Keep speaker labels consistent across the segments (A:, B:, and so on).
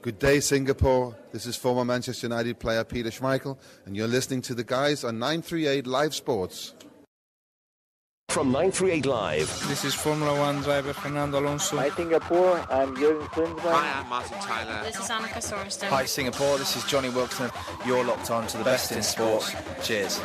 A: Good day, Singapore. This is former Manchester United player Peter Schmeichel, and you're listening to the guys on 938 Live Sports.
B: From 938 Live.
C: This is Formula One driver Fernando Alonso.
D: Hi Singapore, I'm Jürgen Klinsmann.
E: Hi, I'm Martin Tyler.
F: This is Annika Sorensen.
G: Hi Singapore, this is Johnny Wilson. You're locked on to the best in sport. Cheers.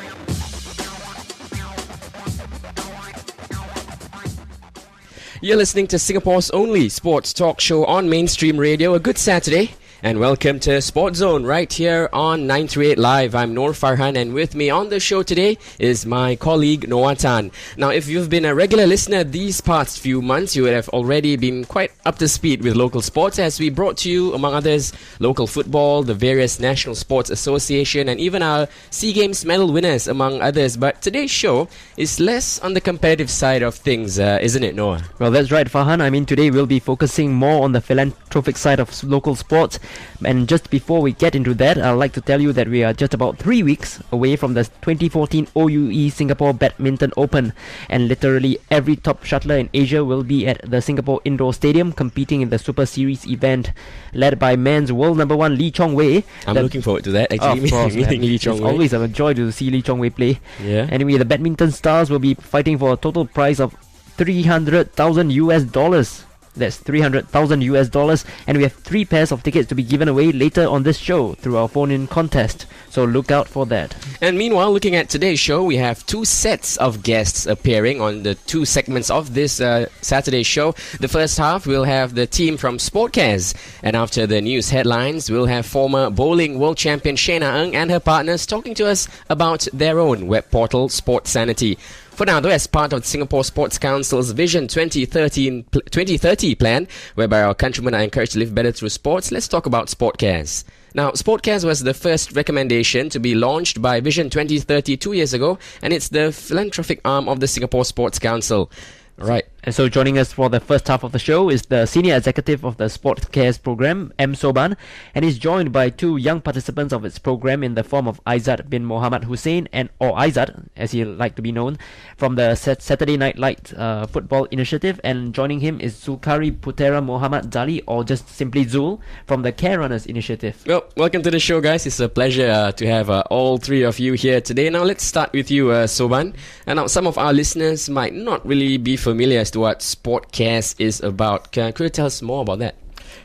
H: You're listening to Singapore's only sports talk show on mainstream radio. A good Saturday. And welcome to SportsZone right here on 938 Live. I'm Noor, Farhan, and with me on the show today is my colleague Noah Tan. Now, if you've been a regular listener these past few months, you would have already been quite up to speed with local sports, as we brought to you, among others, local football, the various National Sports Association, and even our SEA Games medal winners, among others. But today's show is less on the competitive side of things, isn't it, Noah?
I: Well, that's right, Farhan. I mean, today we'll be focusing more on the philanthropic side of local sports. And just before we get into that, I'd like to tell you that we are just about 3 weeks away from the 2014 OUE Singapore Badminton Open. And literally every top shuttler in Asia will be at the Singapore Indoor Stadium competing in the Super Series event, led by men's world number one Lee Chong Wei.
H: I'm looking forward to that, actually.
I: Of course,
H: meeting Lee Chong Wei.
I: It's always a joy to see Lee Chong Wei play.
H: Yeah.
I: Anyway, the badminton stars will be fighting for a total prize of $300,000. That's $300,000, and we have 3 pairs of tickets to be given away later on this show through our phone-in contest. So look out for that.
H: And meanwhile, looking at today's show, we have 2 sets of guests appearing on the 2 segments of this Saturday show. The first half, we'll have the team from Sportcast, and after the news headlines, we'll have former bowling world champion Shayna Ng and her partners talking to us about their own web portal, Sanity. For now, though, as part of Singapore Sports Council's Vision 2030 plan, whereby our countrymen are encouraged to live better through sports, let's talk about Sportcast. Now, Sportcast was the first recommendation to be launched by Vision 2030 2 years ago, and it's the philanthropic arm of the Singapore Sports Council. Right.
I: And so joining us for the first half of the show is the Senior Executive of the Sportcast program, M. Soban, and he's joined by 2 young participants of its program in the form of Aizat bin Mohammed Hussein, or Aizat, as he like to be known, from the Saturday Night Light Football Initiative, and joining him is Zulkari Putera Mohammed Zali, or just simply Zul, from the Care Runners Initiative.
H: Well, welcome to the show, guys. It's a pleasure to have all 3 of you here today. Now, let's start with you, Soban. And now, some of our listeners might not really be familiar as to what Sportcast is about. Could you tell us more about that?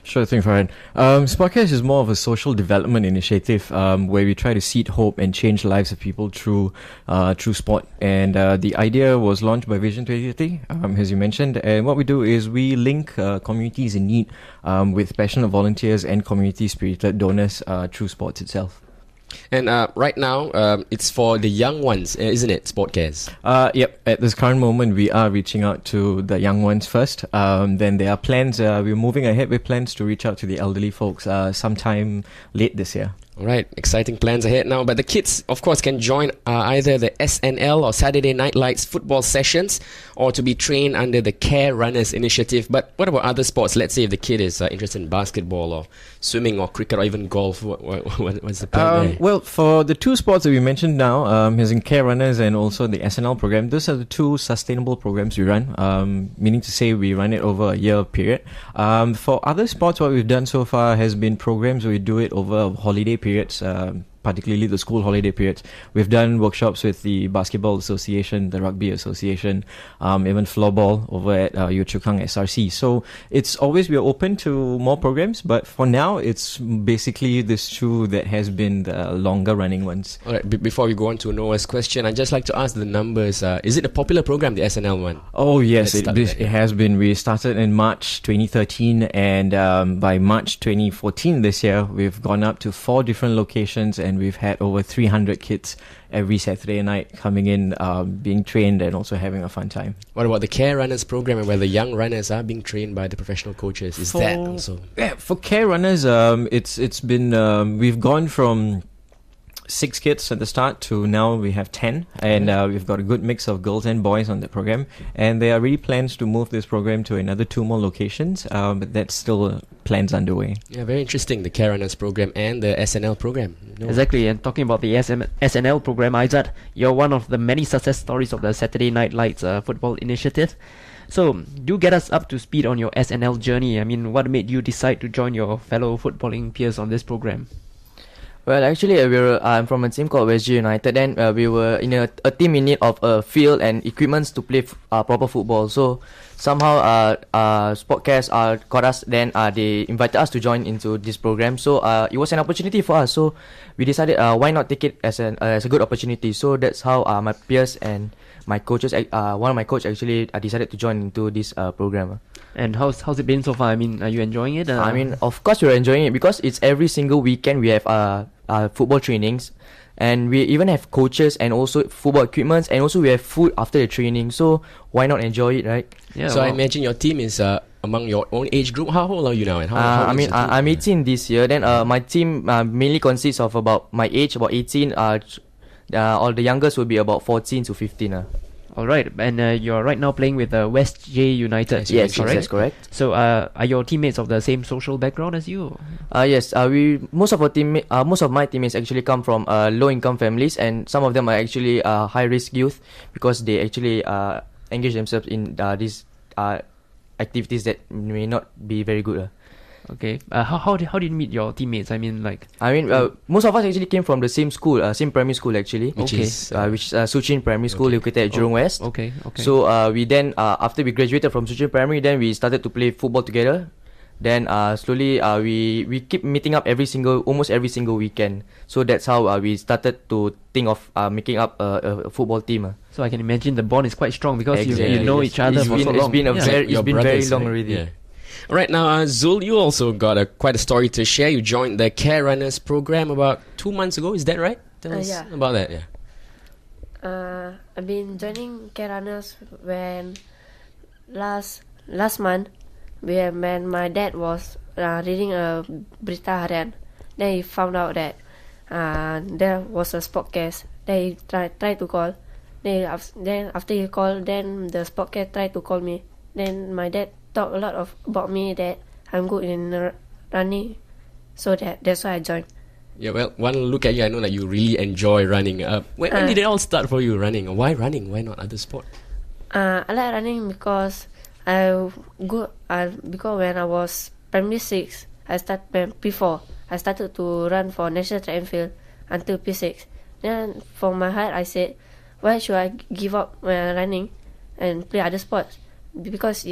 J: Sure thing, Farhan. Sportcast is more of a social development initiative where we try to seed hope and change lives of people through sport. And the idea was launched by Vision 2030, as you mentioned. And what we do is we link communities in need with passionate volunteers and community-spirited donors through sports itself.
H: And right now, it's for the young ones, isn't it, Sportcast?
J: Yep. At this current moment, we are reaching out to the young ones first. Then there are plans. We're moving ahead with plans to reach out to the elderly folks sometime late this year.
H: All right, exciting plans ahead now. But the kids, of course, can join either the SNL or Saturday Night Lights football sessions, or to be trained under the Care Runners Initiative. But what about other sports? Let's say if the kid is interested in basketball or swimming or cricket or even golf, what's the plan there?
J: Well, for the 2 sports that we mentioned now, as in Care Runners and also the SNL program, those are the 2 sustainable programs we run, meaning to say we run it over a year period. For other sports, what we've done so far has been programs where we do it over holiday periods, particularly the school holiday periods. We've done workshops with the Basketball Association, the Rugby Association, even floorball over at Yio Chu Kang SRC. So it's always, we're open to more programs, but for now it's basically this 2 that has been the longer running ones.
H: Alright, before we go on to Noah's question, I'd just like to ask the numbers. Is it a popular program, the SNL one?
J: Oh yes, it has been. We started in March 2013, and by March 2014 this year, we've gone up to 4 different locations, and we've had over 300 kids every Saturday night coming in, being trained and also having a fun time.
H: What about the Care Runners program, where the young runners are being trained by the professional coaches? Is that also?
J: Yeah, for Care Runners, it's been we've gone from 6 kids at the start to now we have 10, and we've got a good mix of girls and boys on the program, and there are really plans to move this program to another 2 more locations, but that's still plans underway.
H: Yeah, very interesting, the Care Runners program and the SNL program.
I: Exactly, and talking about the SNL program, Aizat, you're one of the many success stories of the Saturday Night Lights football initiative. So, do get us up to speed on your SNL journey. I mean, what made you decide to join your fellow footballing peers on this program?
E: Well, actually, I'm from a team called SG United, and we were in a team in need of a field and equipments to play proper football. So somehow, Sportcast caught us. Then they invited us to join into this program. So it was an opportunity for us. So we decided, why not take it as a good opportunity. So that's how my peers and my coaches, one of my coach actually decided to join into this program.
I: And how's it been so far? I mean, are you enjoying it?
E: I mean, of course we're enjoying it because it's every single weekend we have football trainings, and we even have coaches and also football equipments, and also we have food after the training. So why not enjoy it, right?
H: Yeah. So I imagine your team is among your own age group. How old are you now? And how
E: I mean, I'm 18 this year. Then my team mainly consists of about my age, about 18. All the youngest will be about 14 to 15.
I: All right, and you're right now playing with West J United.
E: Yes, that's correct.
I: So, are your teammates of the same social background as you?
E: Yes. Most of my teammates actually come from low-income families, and some of them are actually high-risk youth because they actually engage themselves in these activities that may not be very good.
I: Okay. How did you meet your teammates? I mean,
E: most of us actually came from the same school, same primary school actually.
I: Which is
E: Suchin Primary School located at Jurong West.
I: Okay.
E: So we then after we graduated from Suchin Primary, then we started to play football together. Then slowly we keep meeting up almost every single weekend. So that's how we started to think of making up a football team.
I: So I can imagine the bond is quite strong because
E: exactly.
I: you know each other for so long.
E: It's been very long already.
H: Yeah. All right, now Zul, you also got quite a story to share. You joined the Care Runners program about 2 months ago. Is that right? Tell us about that. Yeah.
F: I've been joining Care Runners when last month when my dad was reading a Berita Harian. Then he found out that there was a sportcast. Then he tried to call. Then after he called, then the sportcast tried to call me. Then my dad talked a lot about me that I'm good in running, so that's why I joined.
H: Yeah, well, one look at you, I know that you really enjoy running. When did it all start for you, running? Why running? Why not other sport?
F: I like running because because when I was primary 6, I started P4. I started to run for national track and field until P6. Then for my heart, I said, why should I give up running and play other sports? Because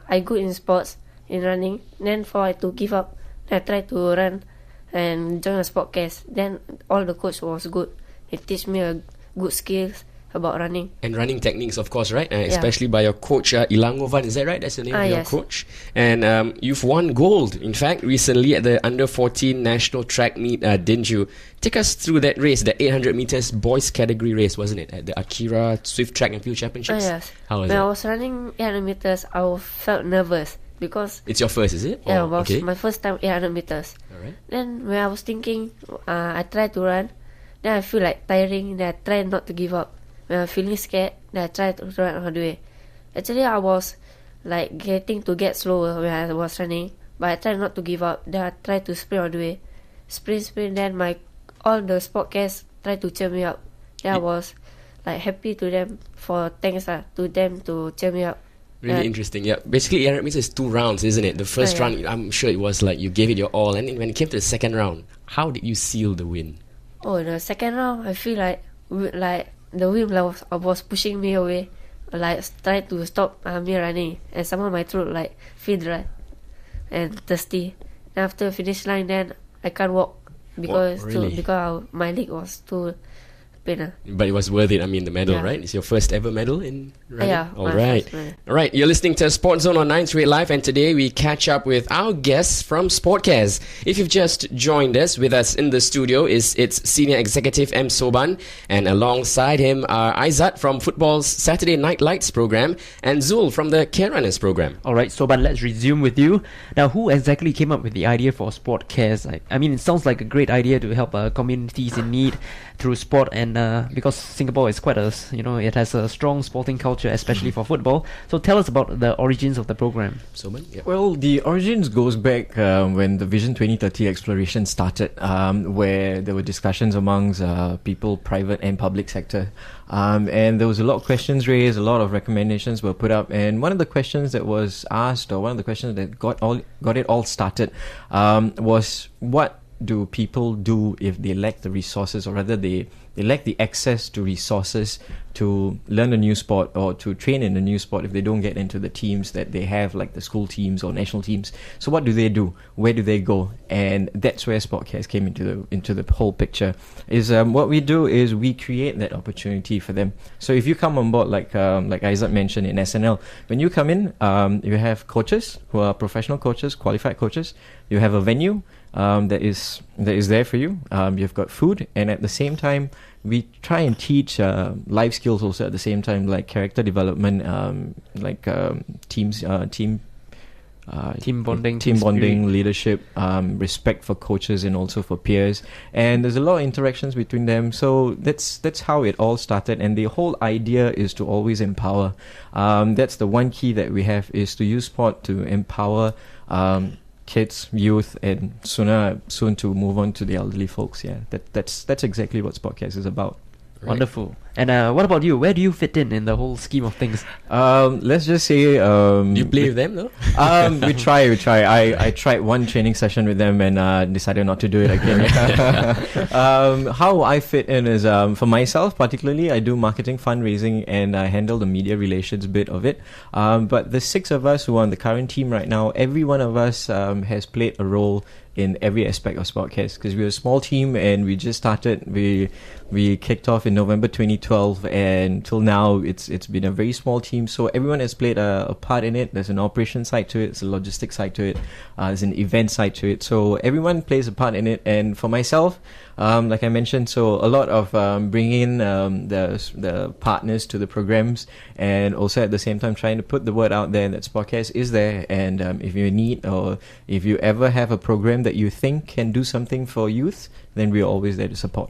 F: I good in sports, in running. Then for I to give up, I tried to run and join a sportcast. Then all the coach was good. He teach me a good skills about running.
H: And running techniques, of course, right? Especially by your coach, Ilangovan, is that right? That's the name of your coach? And you've won gold, in fact, recently at the Under-14 National Track Meet, didn't you? Take us through that race, the 800 meters boys category race, wasn't it? At the Akira Swift Track and Field Championships?
F: Yes.
H: How was
F: when
H: it?
F: I was running 800 meters, I felt nervous because...
H: It's your first, is it?
F: Yeah, it was my first time 800 meters.
H: Alright.
F: Then when I was thinking, I tried to run, then I feel like tiring, then I try not to give up. When I'm feeling scared, then I try to run all the way. Actually, I was like get slower when I was running, but I tried not to give up. Then I tried to sprint all the way. Sprint, then all the sportcasts tried to cheer me up. Then I was like happy to them for thanks to them to cheer me up.
H: Really interesting, yeah. Basically, 800 meters is 2 rounds, isn't it? The first round, I'm sure it was like you gave it your all. And then when it came to the second round, how did you seal the win?
F: Oh, the second round, I feel like the wind was pushing me away, like trying to stop me running, and somehow my throat like feel dry and thirsty. And after finish line, then I can't walk because my leg was too pain.
H: But it was worth it. I mean, the medal, right? It's your first ever medal in running.
F: Yeah.
H: All right. You're listening to SportsZone on 938 Live, and today we catch up with our guests from Sportcast. If you've just joined us, with us in the studio is its senior executive M. Soban, and alongside him are Aizat from football's Saturday Night Lights program and Zul from the Care Runners program.
I: All right, Soban, let's resume with you. Now, who exactly came up with the idea for Sportcast? I mean, it sounds like a great idea to help communities in need through sport, and and because Singapore is quite it has a strong sporting culture, especially for football. So tell us about the origins of the program.
J: Well, the origins goes back when the Vision 2030 exploration started, where there were discussions amongst people, private and public sector. And there was a lot of questions raised, a lot of recommendations were put up, and one of the questions that was asked, or one of the questions that got it all started, was what do people do if they lack the resources, or rather they lack the access to resources to learn a new sport or to train in a new sport if they don't get into the teams that they have, like the school teams or national teams. So what do they do? Where do they go? And that's where Sportcast came into the whole picture. Is what we do is we create that opportunity for them. So if you come on board, like Isaac mentioned in SNL, when you come in, you have coaches who are professional coaches, qualified coaches. You have a venue that is there for you. You've got food, and at the same time, we try and teach life skills also at the same time, like character development, team bonding, leadership, respect for coaches and also for peers. And there's a lot of interactions between them. So that's how it all started. And the whole idea is to always empower. That's the one key that we have, is to use sport to empower kids, youth, and soon to move on to the elderly folks. Yeah, that's exactly what Sportcast is about.
I: Right. Wonderful. And what about you? Where do you fit in the whole scheme of things?
J: Let's just say...
H: you play with them, though?
J: We try. I tried one training session with them and decided not to do it again. How I fit in is, for myself particularly, I do marketing, fundraising, and I handle the media relations bit of it. But the 6 of us who are on the current team right now, every one of us has played a role in every aspect of Sportcast, because we're a small team and we just started. We kicked off in November 2012, and till now it's been a very small team. So everyone has played a part in it. There's an operation side to it, there's a logistics side to it, there's an event side to it. So everyone plays a part in it. And for myself, like I mentioned, so a lot of bringing in the partners to the programs, and also at the same time trying to put the word out there that Sportcast is there. And if you need, or if you ever have a program that you think can do something for youth, then we're always there to support.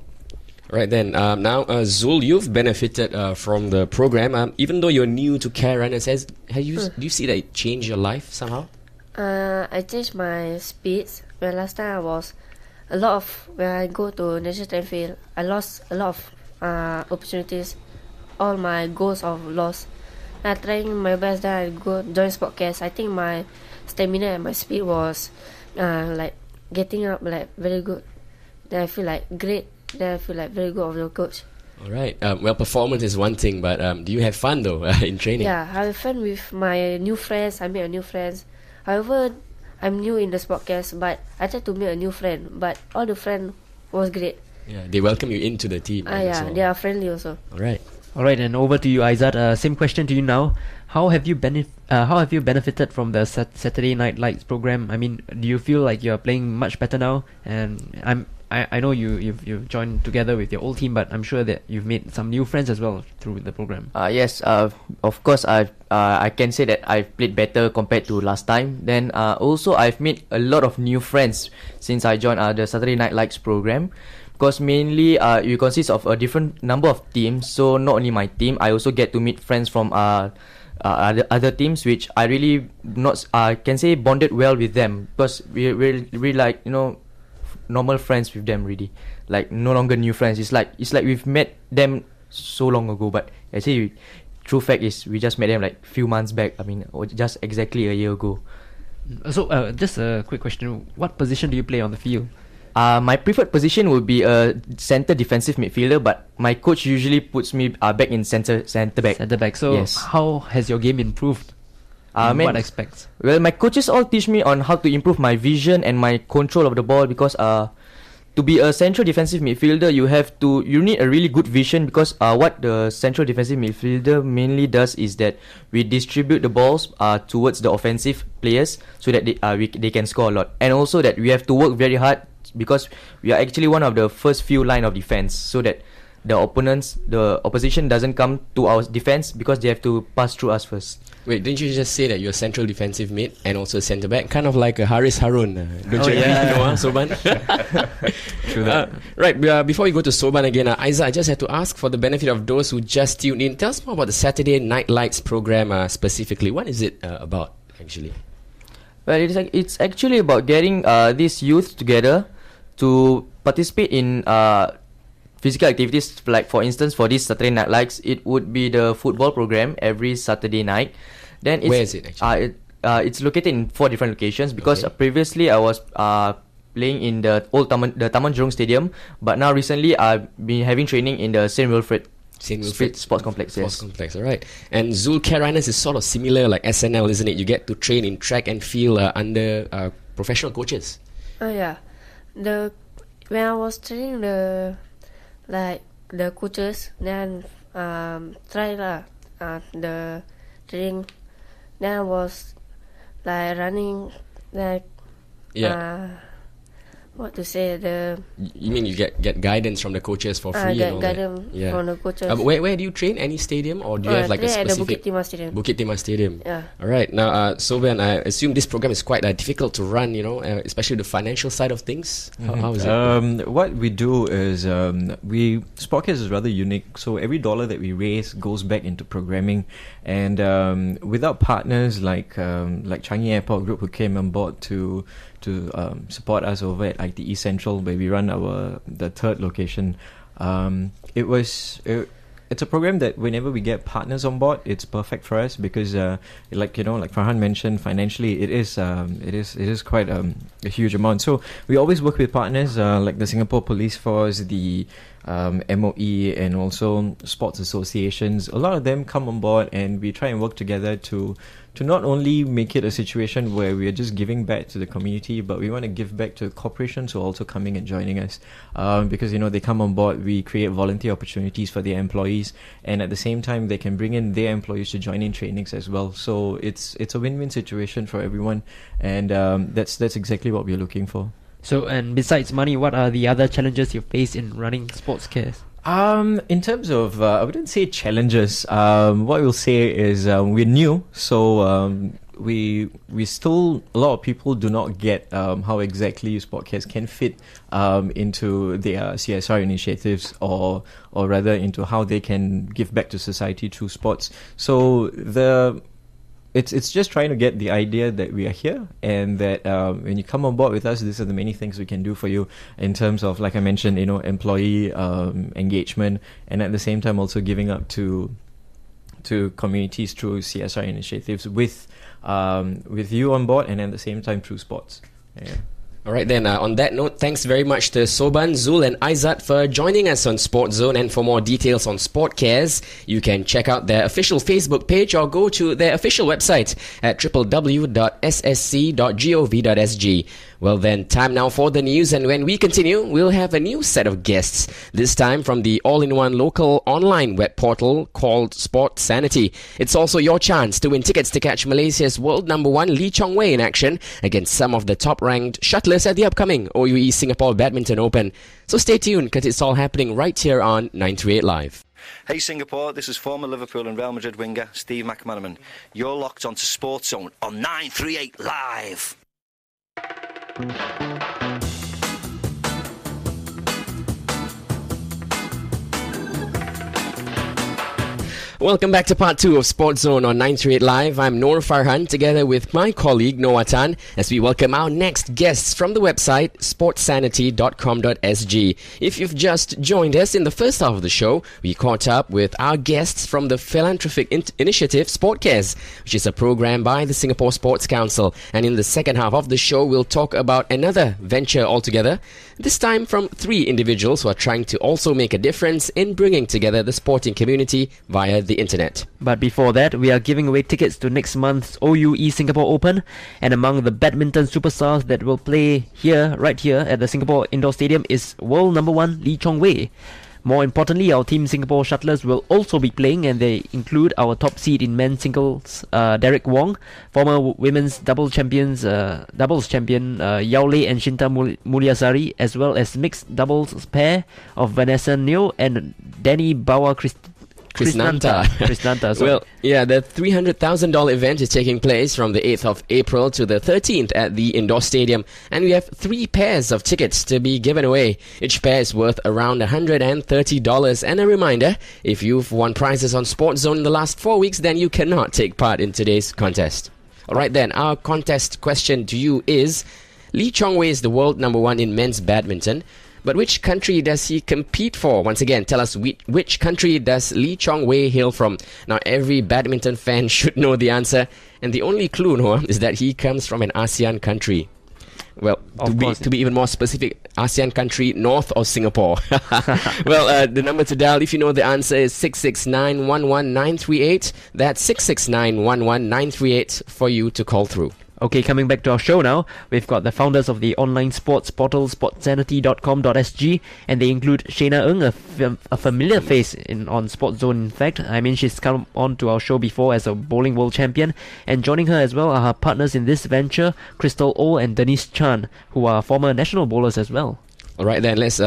H: Right then, now Zul, you've benefited from the program. Even though you're new to Care Runners, do you see that it changed your life somehow?
F: I changed my speeds. When last time when I go to national track field, I lost a lot of opportunities. All my goals I've lost. I'm trying my best. Then I go join Sportcast. I think my stamina and my speed was getting up very good. Then I feel like great. Then I feel like very good of your coach.
H: All right. Well, performance is one thing, but do you have fun though in training?
F: Yeah, I have fun with my new friends. I made new friends. However, I'm new in the Sportcast, but I tried to make a new friend. But all the friends was great.
H: Yeah, they welcome you into the team.
F: Yeah, they are friendly also.
H: All right.
I: And over to you, Aizat. Same question to you now. How have you benefited from the Saturday Night Lights program? I mean, do you feel like you're playing much better now? And I know you've joined together with your old team, but I'm sure that you've made some new friends as well through the program.
E: Yes, of course, I can say that I've played better compared to last time. Then also I've made a lot of new friends since I joined the Saturday Night Lights program. Because mainly you consist of a different number of teams, so not only my team, I also get to meet friends from other teams, which I really can say bonded well with them, because we're like normal friends with them, really, like no longer new friends. It's like we've met them so long ago, but actually true fact is we just met them like few months back. I mean, just exactly a year ago.
I: So just a quick question, what position do you play on the field?
E: My preferred position would be a centre defensive midfielder, but my coach usually puts me back in centre back.
I: Centre back. So
E: yes.
I: How has your game improved? What aspects?
E: Well, my coaches all teach me on how to improve my vision and my control of the ball, because to be a central defensive midfielder, you need a really good vision, because what the central defensive midfielder mainly does is that we distribute the balls towards the offensive players so that they can score a lot, and also that we have to work very hard, because we are actually one of the first few line of defense, so that the opposition doesn't come to our defense because they have to pass through us first.
H: Wait, didn't you just say that you're central defensive mid and also centre back? Kind of like a Haris Harun, don't you know, Soban?
J: True that.
H: Right, before we go to Soban again, Aiza, I just had to ask for the benefit of those who just tuned in. Tell us more about the Saturday Night Lights program specifically. What is it about, actually?
E: Well, it's actually about getting these youth together to participate in physical activities. Like for instance, for this Saturday Night Lights, it would be the football program every Saturday night. Then
H: where is it actually?
E: It's located in 4 different locations because previously I was playing in the old Taman Jurong Stadium, but now recently I've been having training in the St. Wilfred Sports Complex.
H: Sports Complex, alright. And Zul Keranas is sort of similar like SNL, isn't it? You get to train in track and field under professional coaches.
F: Yeah. When I was training the coaches, then try the training. Then I was like running what to say,
H: you mean you get guidance from the coaches for free and all that?
F: From the coaches.
H: Where do you train? Any stadium, or do you have like a specific?
F: At the Bukit Timah Stadium.
H: Bukit Timah Stadium.
F: Yeah.
H: All right. Now, Soban, I assume this program is quite difficult to run. Especially the financial side of things. How is it?
J: What we do is Sportcast is rather unique. So every dollar that we raise goes back into programming, and without partners like Changi Airport Group who came on board to support us over at ITE Central, where we run the third location. It's a program that whenever we get partners on board, it's perfect for us because, like Farhan mentioned, financially it is quite a huge amount. So we always work with partners like the Singapore Police Force, the MOE, and also sports associations. A lot of them come on board, and we try and work together to not only make it a situation where we are just giving back to the community, but we want to give back to corporations who are also coming and joining us. Because, they come on board, we create volunteer opportunities for their employees, and at the same time, they can bring in their employees to join in trainings as well. So it's a win-win situation for everyone, and that's exactly what we're looking for.
I: So, and besides money, what are the other challenges you face in running SportsCares?
J: In terms of, I wouldn't say challenges. What we'll say is we're new, so we still, a lot of people do not get how exactly Sportcast can fit into their CSR initiatives, or rather into how they can give back to society through sports. So It's just trying to get the idea that we are here, and that when you come on board with us, these are the many things we can do for you in terms of, like I mentioned, employee engagement, and at the same time also giving up to communities through CSR initiatives with you on board, and at the same time through sports. Yeah.
H: Alright then, on that note, thanks very much to Soban, Zul and Aizat for joining us on SportsZone. And for more details on SportCares, you can check out their official Facebook page or go to their official website at www.ssc.gov.sg. Well then, time now for the news, and when we continue, we'll have a new set of guests, this time from the all-in-one local online web portal called Sanity. It's also your chance to win tickets to catch Malaysia's world number 1 Lee Chong Wei in action against some of the top-ranked shuttlers at the upcoming OUE Singapore Badminton Open. So stay tuned, because it's all happening right here on 938 Live.
K: Hey Singapore, this is former Liverpool and Real Madrid winger Steve McManaman. You're locked onto SportsZone on 938 Live.
H: Welcome back to part 2 of SportsZone on 938 Live. I'm Noor Farhan, together with my colleague Noah Tan, as we welcome our next guests from the website sportsanity.com.sg. If you've just joined us, in the first half of the show, we caught up with our guests from the philanthropic initiative SportCares, which is a program by the Singapore Sports Council. And in the second half of the show, we'll talk about another venture altogether, this time from 3 individuals who are trying to also make a difference in bringing together the sporting community via the internet.
I: But before that, we are giving away tickets to next month's OUE Singapore Open, and among the badminton superstars that will play right here at the Singapore Indoor Stadium is world number 1 Lee Chong Wei. More importantly, our Team Singapore shuttlers will also be playing, and they include our top seed in men's singles, Derek Wong, former women's doubles champion Yao Lei and Shinta Mulyasari, as well as mixed doubles pair of Vanessa Neo and Danny Bawa Krishnanta.
H: Well, yeah, the $300,000 event is taking place from the 8th of April to the 13th at the indoor stadium, and we have 3 pairs of tickets to be given away. Each pair is worth around $130. And a reminder, if you've won prizes on SportsZone in the last 4 weeks, then you cannot take part in today's contest. Alright then, our contest question to you is, Lee Chong-wei is the world number 1 in men's badminton, but which country does he compete for? Once again, tell us which country does Lee Chong-wei hail from? Now, every badminton fan should know the answer, and the only clue, Noor, is that he comes from an ASEAN country. Well, to be even more specific, ASEAN country, North or Singapore? Well, the number to dial if you know the answer is 669-11938. That's 669-11938 for you to call through.
I: Okay, coming back to our show now, we've got the founders of the online sports portal sportsanity.com.sg, and they include Shayna Ng, a familiar face on SportsZone. In fact, I mean, she's come on to our show before as a bowling world champion, and joining her as well are her partners in this venture, Crystal Oh and Denise Chan, who are former national bowlers as well.
H: Alright then, let's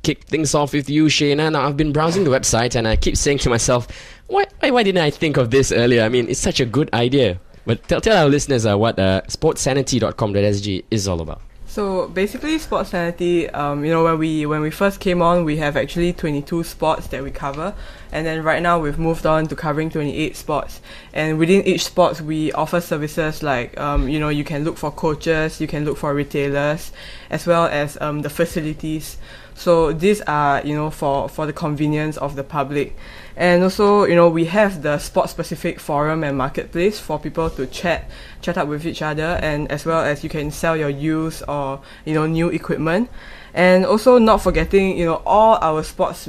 H: kick things off with you, Shayna. Now, I've been browsing the website and I keep saying to myself, why didn't I think of this earlier? I mean, it's such a good idea. But tell our listeners what sportsanity.com.sg is all about.
L: So basically, Sports Sanity, when we first came on, we have actually 22 sports that we cover, and then right now we've moved on to covering 28 sports. And within each sport, we offer services like, you can look for coaches, you can look for retailers, as well as the facilities. So these are, for the convenience of the public. And also, we have the sport-specific forum and marketplace for people to chat up with each other, and as well as you can sell your used or, new equipment. And also not forgetting, all our Sports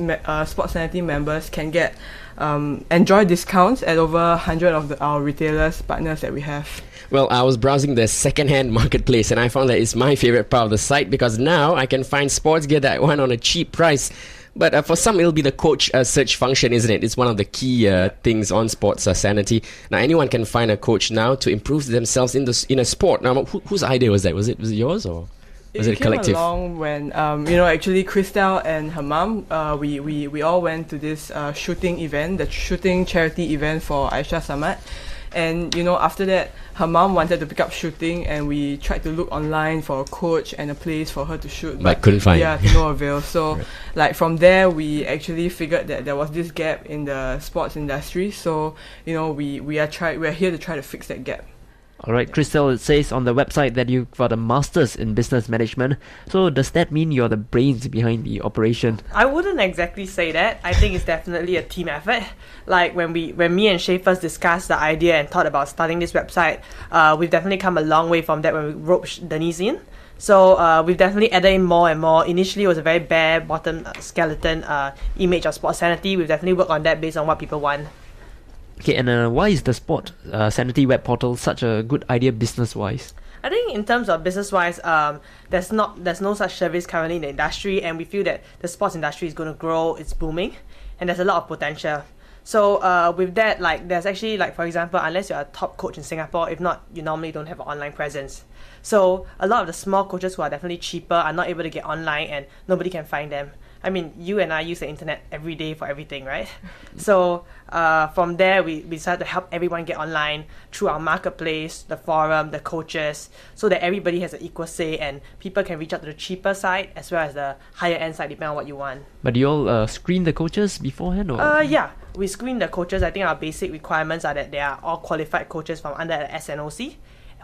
L: Sanity members can get enjoy discounts at over 100 of our retailers partners that we have.
H: Well, I was browsing the second-hand marketplace and I found that it's my favorite part of the site, because now I can find sports gear that I want on a cheap price. But for some, it'll be the coach search function, isn't it? It's one of the key things on Sports Sanity. Now, anyone can find a coach now to improve themselves in a sport. Now, whose idea was that? Was it yours, or was it a collective?
L: It came along when, actually Christelle and her mum, we all went to this shooting event, the shooting charity event for Aisha Samad. And, after that, her mum wanted to pick up shooting, and we tried to look online for a coach and a place for her to shoot.
H: But couldn't find.
L: Yeah, to no avail. So, from there, we actually figured that there was this gap in the sports industry. So, we're here to try to fix that gap.
I: Alright, Crystal, it says on the website that you've got a master's in business management. So does that mean you're the brains behind the operation?
M: I wouldn't exactly say that. I think it's definitely a team effort. Like when me and Shay first discussed the idea and thought about starting this website, we've definitely come a long way from that when we roped Denise in. So we've definitely added in more and more. Initially, it was a very bare bottom skeleton image of Sports Sanity. We've definitely worked on that based on what people want.
I: Okay, and why is the Sport Sanity web portal such a good idea business-wise?
M: I think in terms of business-wise, there's no such service currently in the industry, and we feel that the sports industry is going to grow, it's booming, and there's a lot of potential. So with that, there's actually, for example, unless you're a top coach in Singapore, if not, you normally don't have an online presence. So a lot of the small coaches who are definitely cheaper are not able to get online, and nobody can find them. I mean, you and I use the internet every day for everything, right? So from there, we decided to help everyone get online through our marketplace, the forum, the coaches, so that everybody has an equal say and people can reach out to the cheaper side as well as the higher end side, depending on what you want.
I: But do you all screen the coaches beforehand? Or?
M: Yeah, we screen the coaches. I think our basic requirements are that they are all qualified coaches from under the SNOC.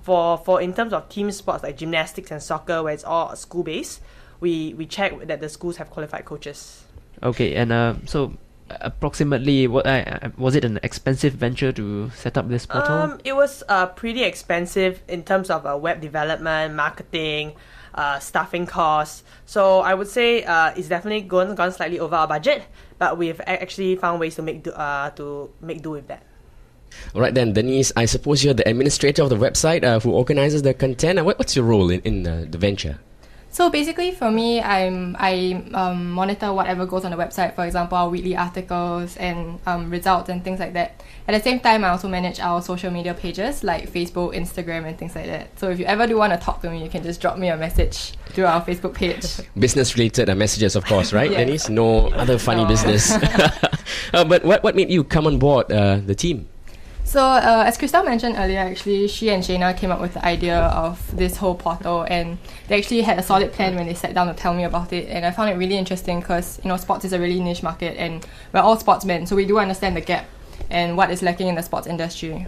M: For in terms of team sports like gymnastics and soccer, where it's all school-based, we check that the schools have qualified coaches.
I: Okay, and so approximately, was it an expensive venture to set up this portal?
M: It was pretty expensive in terms of web development, marketing, staffing costs. So I would say it's definitely gone slightly over our budget, but we've actually found ways to make do with that.
H: Alright then, Denise, I suppose you're the administrator of the website who organizes the content. What's your role in the venture?
N: So basically, for me, I monitor whatever goes on the website. For example, our weekly articles and results and things like that. At the same time, I also manage our social media pages like Facebook, Instagram, and things like that. So if you ever do want to talk to me, you can just drop me a message through our Facebook page.
H: Business-related messages, of course, right,
N: Yes.
H: Denise? No other funny business. But what made you come on board the team?
N: So, as Crystal mentioned earlier, actually, she and Shayna came up with the idea of this whole portal, and they actually had a solid plan when they sat down to tell me about it. And I found it really interesting because, sports is a really niche market, and we're all sportsmen, so we do understand the gap and what is lacking in the sports industry.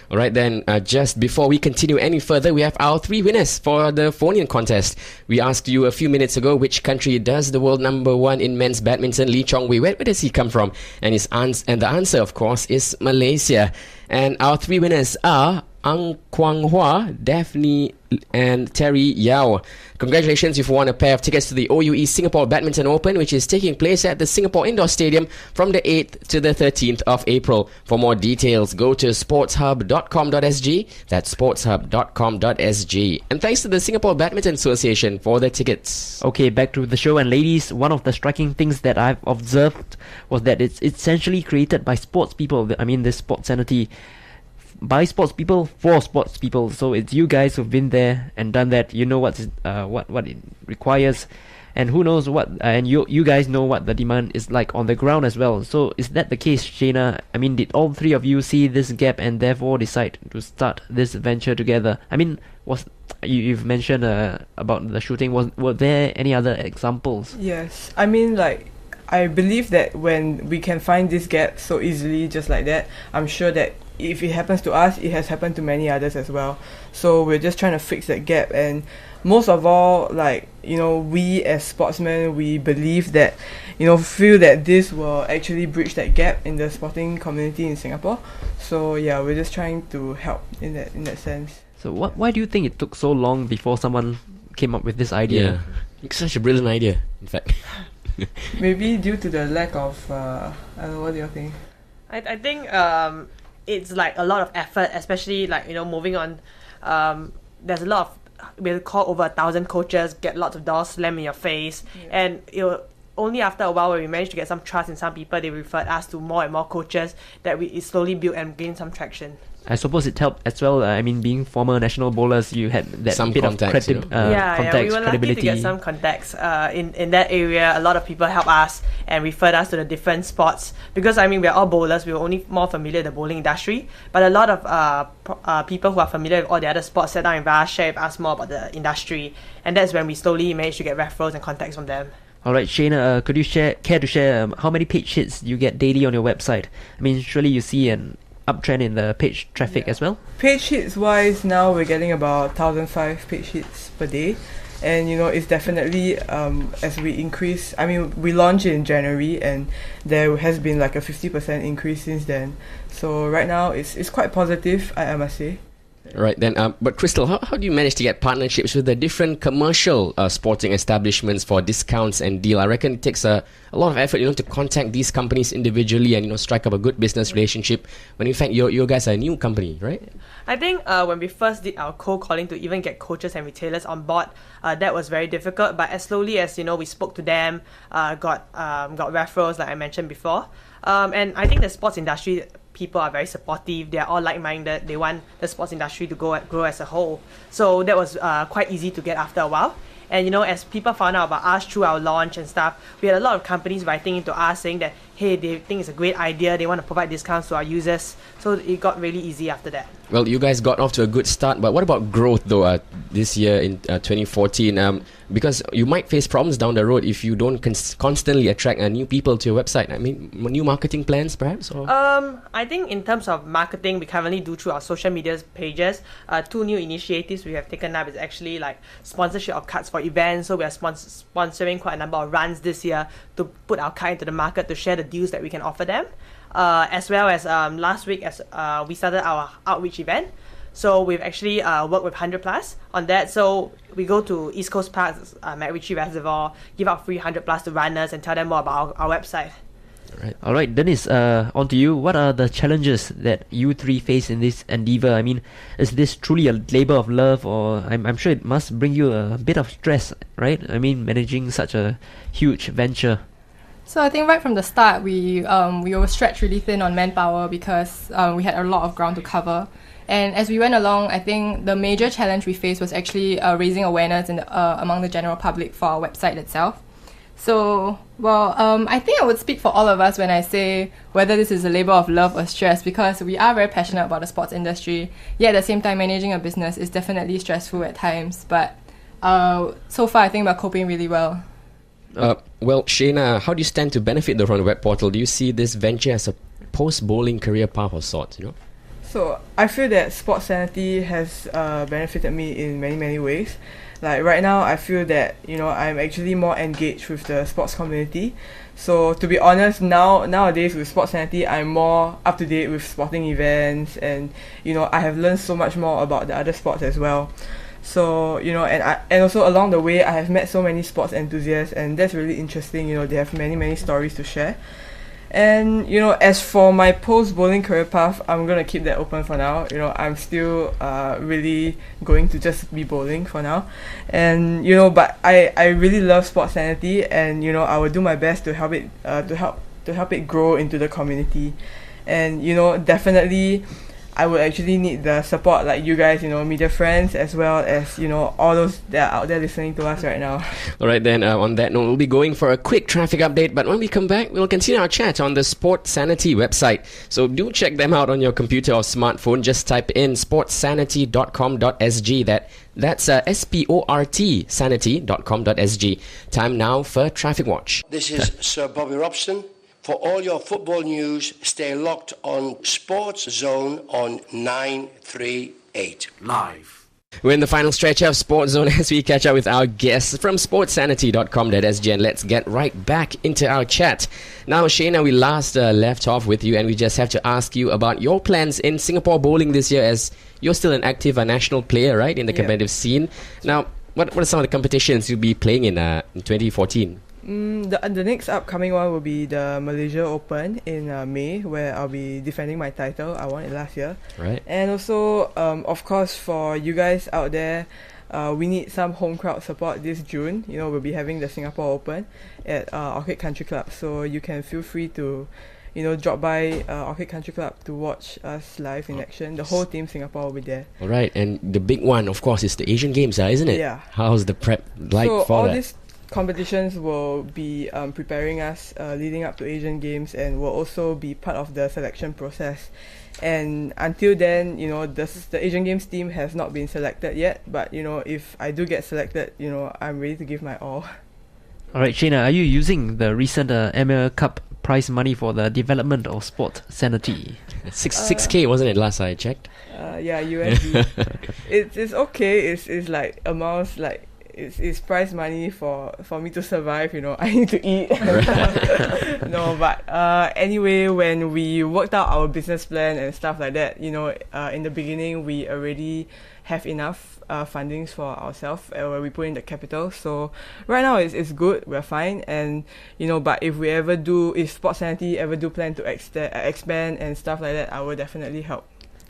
H: All right, then, just before we continue any further, we have our 3 winners for the phone-in contest. We asked you a few minutes ago which country does the world number 1 in men's badminton, Lee Chong-wei, where does he come from? And the answer, of course, is Malaysia. And our 3 winners are Ang Kwang Hua, Daphne, and Terry Yao. Congratulations, you've won a pair of tickets to the OUE Singapore Badminton Open, which is taking place at the Singapore Indoor Stadium from the 8th to the 13th of April. For more details, go to sportshub.com.sg. That's sportshub.com.sg. And thanks to the Singapore Badminton Association for the tickets.
I: Okay, back to the show. And ladies, one of the striking things that I've observed was that it's essentially created by sports people. I mean, this Sports Sanity, by sports people for sports people. So it's you guys who've been there and done that. You know what it requires, and who knows what. And you guys know what the demand is like on the ground as well. So is that the case, Shayna? I mean, did all 3 of you see this gap and therefore decide to start this venture together? I mean, you've mentioned about the shooting. Were there any other examples?
L: Yes, I mean, I believe that when we can find this gap so easily, just like that, I'm sure that if it happens to us, it has happened to many others as well. So we're just trying to fix that gap. And most of all, we as sportsmen, we believe that, feel that this will actually bridge that gap in the sporting community in Singapore. So yeah, we're just trying to help in that sense.
I: So why do you think it took so long before someone came up with this idea?
H: Yeah, it's such a brilliant idea, in fact.
L: Maybe due to the lack of, I don't know, what do you think?
M: I think it's like a lot of effort, especially moving on. There's a lot of, we'll call over 1,000 coaches, get lots of doors slammed in your face, and only after a while when we managed to get some trust in some people, they referred us to more and more coaches that it slowly built and gained some traction.
I: I suppose it helped as well. I mean, being former national bowlers, you had that
H: some
I: bit
H: contacts,
I: of contacts,
M: we were lucky to get some contacts in that area. A lot of people helped us and referred us to the different sports because we're all bowlers. We were only more familiar with the bowling industry, but a lot of people who are familiar with all the other sports sat down with us, shared with us more about the industry, and that's when we slowly managed to get referrals and contacts from them.
I: Alright, Shayna, could you care to share how many page hits you get daily on your website? I mean, surely you see an uptrend in the page traffic as well?
L: Page hits wise, now we're getting about 1,005 page hits per day. And it's definitely as we increase, we launched in January and there has been like a 50% increase since then. So right now it's quite positive, I must say.
H: Right then, but Crystal, how do you manage to get partnerships with the different commercial sporting establishments for discounts and deal? I reckon it takes a lot of effort, to contact these companies individually and strike up a good business relationship. When in fact, you guys are a new company, right?
M: I think when we first did our cold calling to even get coaches and retailers on board, that was very difficult. But as slowly as we spoke to them, got referrals like I mentioned before, and I think the sports industry people are very supportive. They are all like-minded. They want the sports industry to grow as a whole. So that was quite easy to get after a while. And as people found out about us through our launch and stuff, we had a lot of companies writing into us saying that, hey, they think it's a great idea, they want to provide discounts to our users. So it got really easy after that.
H: Well, you guys got off to a good start, but what about growth though this year in 2014? Because you might face problems down the road if you don't constantly attract new people to your website. I mean, new marketing plans perhaps? Or?
M: I think in terms of marketing, we currently do through our social media pages. 2 new initiatives we have taken up is actually like sponsorship of cards for events. So we are sponsoring quite a number of runs this year to put our card into the market to share the deals that we can offer them. As well as last week as we started our outreach event. So we've actually worked with 100 plus on that. So we go to East Coast Parks, MacRitchie Reservoir, give out free 100 plus to runners and tell them more about our website.
I: All right, Dennis, on to you. What are the challenges that you three face in this endeavor? I mean, is this truly a labor of love, or I'm sure it must bring you a bit of stress, right? I mean, managing such a huge venture.
N: So I think right from the start, we were stretched really thin on manpower because we had a lot of ground to cover. And as we went along, I think the major challenge we faced was actually raising awareness among the general public for our website itself. So, I think I would speak for all of us when I say whether this is a labor of love or stress, because we are very passionate about the sports industry. Yet at the same time, managing a business is definitely stressful at times. But so far, I think we're coping really well.
H: Well, Shayna, how do you stand to benefit from the web portal? Do you see this venture as a post-bowling career path of sorts,
L: So I feel that Sports Sanity has benefited me in many, many ways. Like right now, I feel that I'm actually more engaged with the sports community. So to be honest, nowadays with Sports Sanity, I'm more up to date with sporting events, and I have learned so much more about the other sports as well. So and also along the way, I have met so many sports enthusiasts, and that's really interesting. They have many, many stories to share. And as for my post-bowling career path, I'm gonna keep that open for now. I'm still really going to just be bowling for now, and but I really love Sports Sanity, and I will do my best to help it grow into the community, and definitely I would actually need the support like you guys, media friends, as well as all those that are out there listening to us right now.
H: All right, then on that note, we'll be going for a quick traffic update, but when we come back, we'll continue our chat on the Sport Sanity website. So do check them out on your computer or smartphone. Just type in sportsanity.com.sg. That's SPORT sanity.com.sg. Time now for Traffic Watch.
O: This is Sir Bobby Robson. For all your football news, stay locked on SportsZone on 938 Live.
H: We're in the final stretch of SportsZone as we catch up with our guests from sportsanity.com.sg, and let's get right back into our chat. Now, Shayna, we last left off with you, and we just have to ask you about your plans in Singapore bowling this year, as you're still an active national player, right, in the competitive scene. Now, what are some of the competitions you'll be playing in 2014?
L: The next upcoming one will be the Malaysia Open in May, where I'll be defending my title. I won it last year.
H: Right.
L: And also, of course, for you guys out there, we need some home crowd support this June. We'll be having the Singapore Open at Orchid Country Club. So you can feel free to, drop by Orchid Country Club to watch us live in action. The whole team Singapore will be there.
H: All right. And the big one, of course, is the Asian Games, isn't it?
L: Yeah.
H: How's the prep like
L: so
H: for
L: all
H: that?
L: These competitions will be preparing us leading up to Asian Games, and will also be part of the selection process. And until then, the Asian Games team has not been selected yet, but if I do get selected, I'm ready to give my all.
I: Alright, Shayna, are you using the recent ML Cup prize money for the development of Sport Sanity?
H: 6K, wasn't it, last I checked?
L: Yeah, USD. It's okay. It's like amounts like it's prize money for me to survive. I need to eat. No, but anyway, when we worked out our business plan and stuff like that, in the beginning we already have enough fundings for ourselves where we put in the capital. So right now it's good, we're fine. And but if Sports Sanity ever do plan to expand and stuff like that, I will definitely help.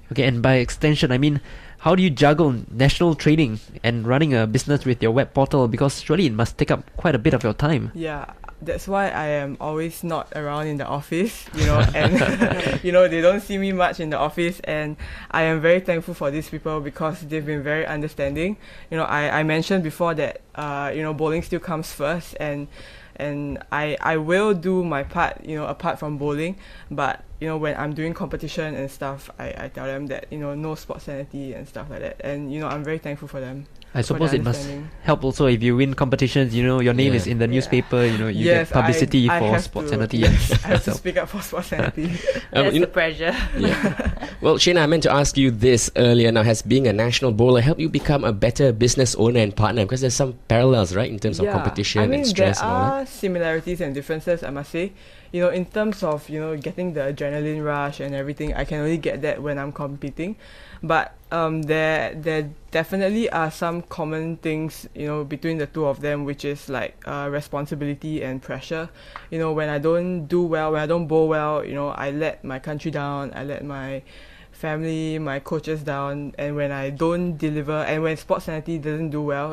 I: Okay, and by extension, I mean, how do you juggle national training and running a business with your web portal? Because surely it must take up quite a bit of your time.
L: Yeah, that's why I am always not around in the office, and they don't see me much in the office, and I am very thankful for these people because they've been very understanding. I mentioned before that bowling still comes first, and I will do my part, apart from bowling, but when I'm doing competition and stuff, I tell them that no Sports Sanity and stuff like that, and I'm very thankful for them.
I: I suppose it must help also if you win competitions, your name is in the newspaper, you
L: yes,
I: get publicity
L: I
I: for
L: have
I: Sports
L: to,
I: Sanity.
L: Yes, I have to speak up for Sports Sanity.
F: That's the pressure.
H: Yeah. Well, Shayna, I meant to ask you this earlier. Now, has being a national bowler helped you become a better business owner and partner? Because there's some parallels, right, in terms of competition and stress and all that.
L: There are similarities and differences, I must say. In terms of, getting the adrenaline rush and everything, I can only get that when I'm competing. But There definitely are some common things, between the two of them, which is like responsibility and pressure. When I don't do well, when I don't bowl well, I let my country down, I let my family, my coaches down, and when I don't deliver, and when Sports Sanity doesn't do well,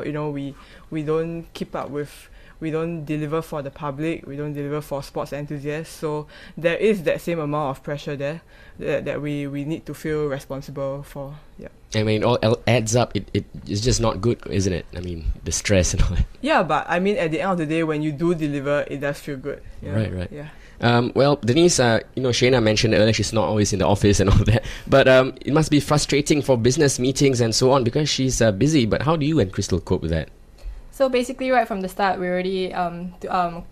L: we don't keep up with. We don't deliver for the public, we don't deliver for sports enthusiasts, so there is that same amount of pressure there that we need to feel responsible for. Yeah.
H: I mean, it all adds up. It's just not good, isn't it? I mean, the stress and all that.
L: Yeah, but I mean, at the end of the day, when you do deliver, it does feel good.
H: Right.
L: Yeah.
H: Well, Denise, Shayna mentioned earlier she's not always in the office and all that, but it must be frustrating for business meetings and so on because she's busy. But how do you and Crystal cope with that?
N: So basically, right from the start, we already trashed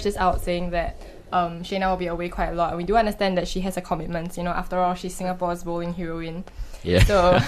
N: this out, saying that Shayna will be away quite a lot. And we do understand that she has a commitment. After all, she's Singapore's bowling heroine.
H: Yeah.
N: So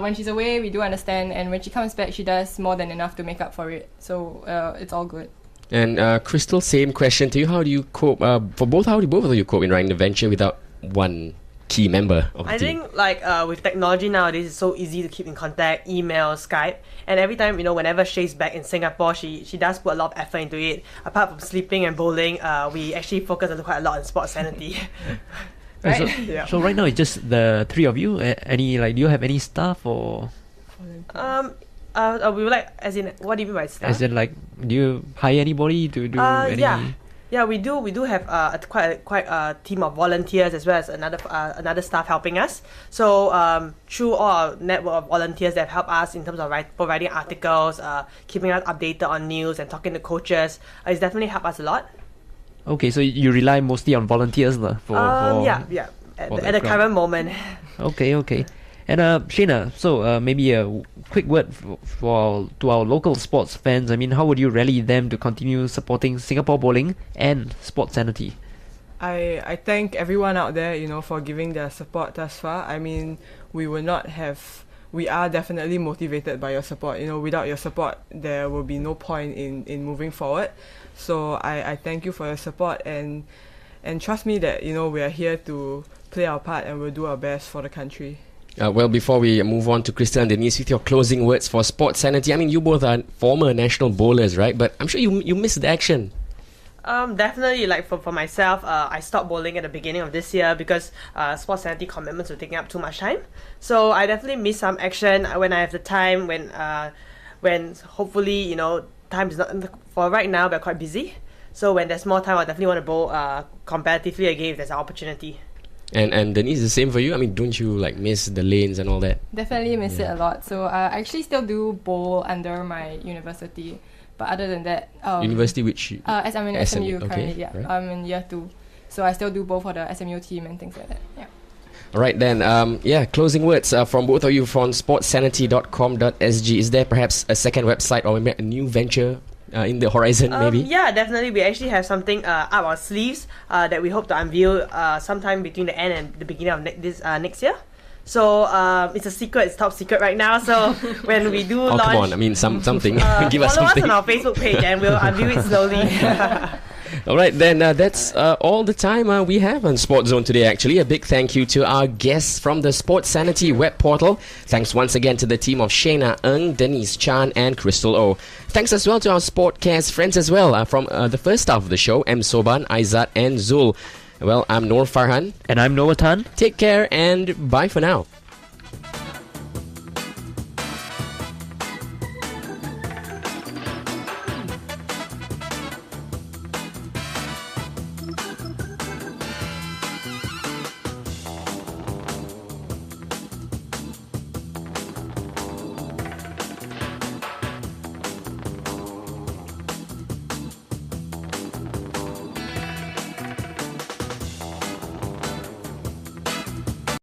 N: when she's away, we do understand, and when she comes back, she does more than enough to make up for it. So it's all good.
H: And Crystal, same question to you. How do you cope? How do both of you cope in running the venture without one key member of the team?
M: I think with technology nowadays, it's so easy to keep in contact, email, Skype, and every time whenever Shay's back in Singapore, she does put a lot of effort into it. Apart from sleeping and bowling, we actually focus quite a lot on Sports Sanity. Right?
I: So right now it's just the three of you. Do you have any staff or?
M: We would like, as in, what do you mean by staff?
I: As in, do you hire anybody to do any?
M: Yeah, we do. We do have quite a team of volunteers as well as another staff helping us. So through all our network of volunteers that help us in terms of providing articles, keeping us updated on news, and talking to coaches, it's definitely helped us a lot.
I: Okay, so you rely mostly on volunteers, for
M: yeah. At the current moment.
I: Okay. And Shayna, so maybe a quick word to our local sports fans. I mean, how would you rally them to continue supporting Singapore bowling and Sports Sanity?
L: I thank everyone out there, for giving their support thus far. I mean, we are definitely motivated by your support. Without your support, there will be no point in moving forward. So I thank you for your support and trust me that, we are here to play our part and we'll do our best for the country.
H: Well, before we move on to Crystal and Denise with your closing words for Sports Sanity, I mean, you both are former national bowlers, right? But I'm sure you missed the action.
M: Definitely, for myself, I stopped bowling at the beginning of this year because Sports Sanity commitments were taking up too much time. So I definitely miss some action when I have the time, when hopefully, time is not, for right now, we're quite busy. So when there's more time, I definitely want to bowl competitively again if there's an opportunity.
H: And Denise, the same for you? I mean, don't you miss the lanes and all that?
N: Definitely miss it a lot. So I actually still do bowl under my university. But other than that...
H: university which?
N: As I'm in SMU currently,
H: okay,
N: yeah.
H: Right.
N: I'm in year 2. So I still do bowl for the SMU team and things like that, yeah.
H: Alright then, closing words from both of you from sportsanity.com.sg. Is there perhaps a second website or a new venture in the horizon, maybe?
M: Yeah, definitely. We actually have something up our sleeves that we hope to unveil sometime between the end and the beginning of next year. So it's a secret. It's top secret right now. So when we do launch...
H: come on. I mean, something. Give us
M: follow
H: something.
M: us on our Facebook page and we'll unveil it slowly.
H: Alright then, that's all the time we have on SportsZone today actually. A big thank you to our guests from the Sports Sanity web portal. Thanks once again to the team of Shayna Ng, Denise Chan and Crystal O. Thanks as well to our Sportcast friends as well from the first staff of the show, M. Soban, Aizat and Zul. Well, I'm Noor Farhan.
I: And I'm Noah Tan.
H: Take care and bye for now.